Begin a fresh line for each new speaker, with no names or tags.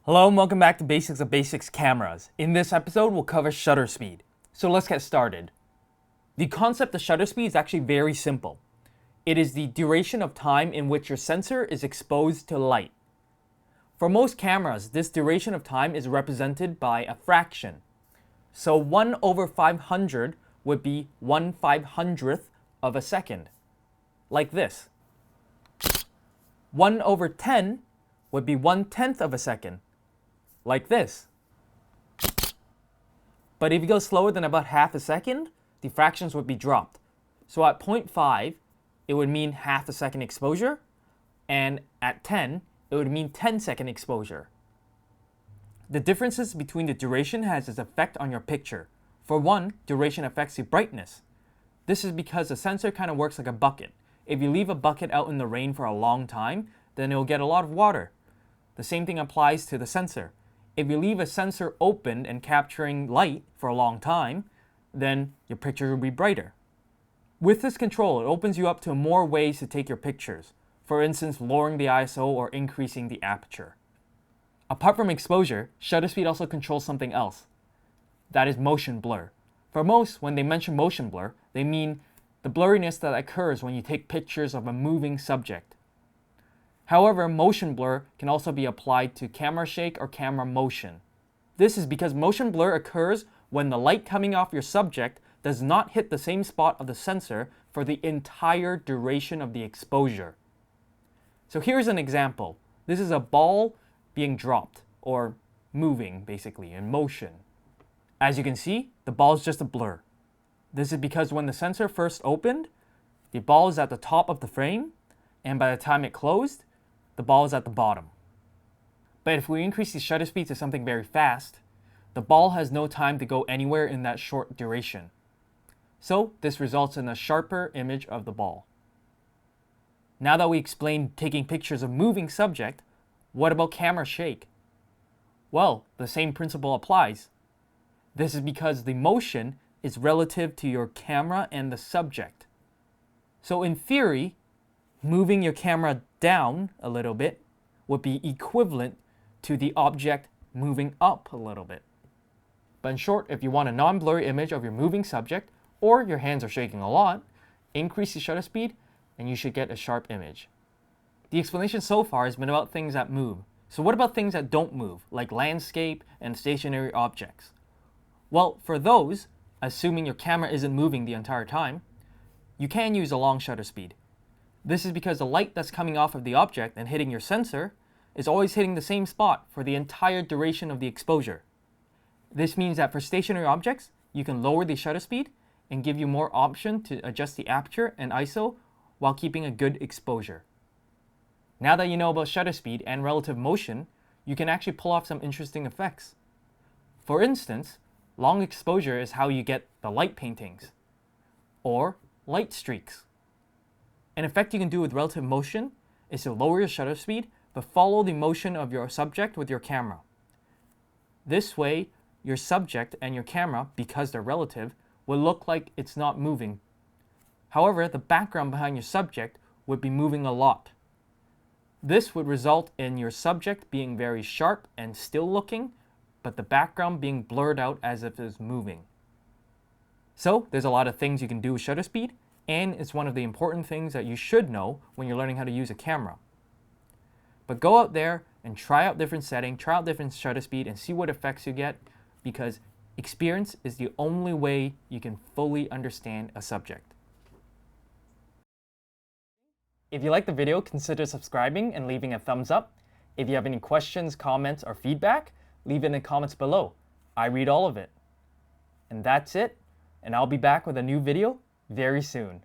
Hello and welcome back to Basics of Basics Cameras. In this episode, we'll cover shutter speed. So let's get started. The concept of shutter speed is actually very simple. It is the duration of time in which your sensor is exposed to light. For most cameras, this duration of time is represented by a fraction. So 1/500 would be 1/500th of a second, like this. 1/10 would be 1/10 of a second, like this. But if you go slower than about half a second, the fractions would be dropped. So at 0.5, it would mean half a second exposure, and at 10, it would mean 10-second exposure. The differences between the duration has its effect on your picture. For one, duration affects the brightness. This is because the sensor kind of works like a bucket. If you leave a bucket out in the rain for a long time, then it will get a lot of water. The same thing applies to the sensor. If you leave a sensor open and capturing light for a long time, then your picture will be brighter. With this control, it opens you up to more ways to take your pictures. For instance, lowering the ISO or increasing the aperture. Apart from exposure, shutter speed also controls something else. That is motion blur. For most, when they mention motion blur, they mean the blurriness that occurs when you take pictures of a moving subject. However, motion blur can also be applied to camera shake or camera motion. This is because motion blur occurs when the light coming off your subject does not hit the same spot of the sensor for the entire duration of the exposure. So here's an example. This is a ball being dropped, or moving basically, in motion. As you can see, the ball is just a blur. This is because when the sensor first opened, the ball is at the top of the frame, and by the time it closed, the ball is at the bottom. But if we increase the shutter speed to something very fast, the ball has no time to go anywhere in that short duration. So this results in a sharper image of the ball. Now that we explained taking pictures of moving subject, what about camera shake? Well, the same principle applies. This is because the motion is relative to your camera and the subject. So in theory, moving your camera down a little bit would be equivalent to the object moving up a little bit. But in short, if you want a non-blurry image of your moving subject, or your hands are shaking a lot, increase the shutter speed and you should get a sharp image. The explanation so far has been about things that move. So what about things that don't move, like landscape and stationary objects? Well, for those, assuming your camera isn't moving the entire time, you can use a long shutter speed. This is because the light that's coming off of the object and hitting your sensor is always hitting the same spot for the entire duration of the exposure. This means that for stationary objects, you can lower the shutter speed and give you more option to adjust the aperture and ISO while keeping a good exposure. Now that you know about shutter speed and relative motion, you can actually pull off some interesting effects. For instance, long exposure is how you get the light paintings, or light streaks. An effect you can do with relative motion is to lower your shutter speed, but follow the motion of your subject with your camera. This way, your subject and your camera, because they're relative, will look like it's not moving. However, the background behind your subject would be moving a lot. This would result in your subject being very sharp and still looking, but the background being blurred out as if it was moving. So, there's a lot of things you can do with shutter speed, and it's one of the important things that you should know when you're learning how to use a camera. But go out there and try out different settings, try out different shutter speed, and see what effects you get, because experience is the only way you can fully understand a subject. If you like the video, consider subscribing and leaving a thumbs up. If you have any questions, comments, or feedback, leave it in the comments below. I read all of it. And that's it, and I'll be back with a new video very soon.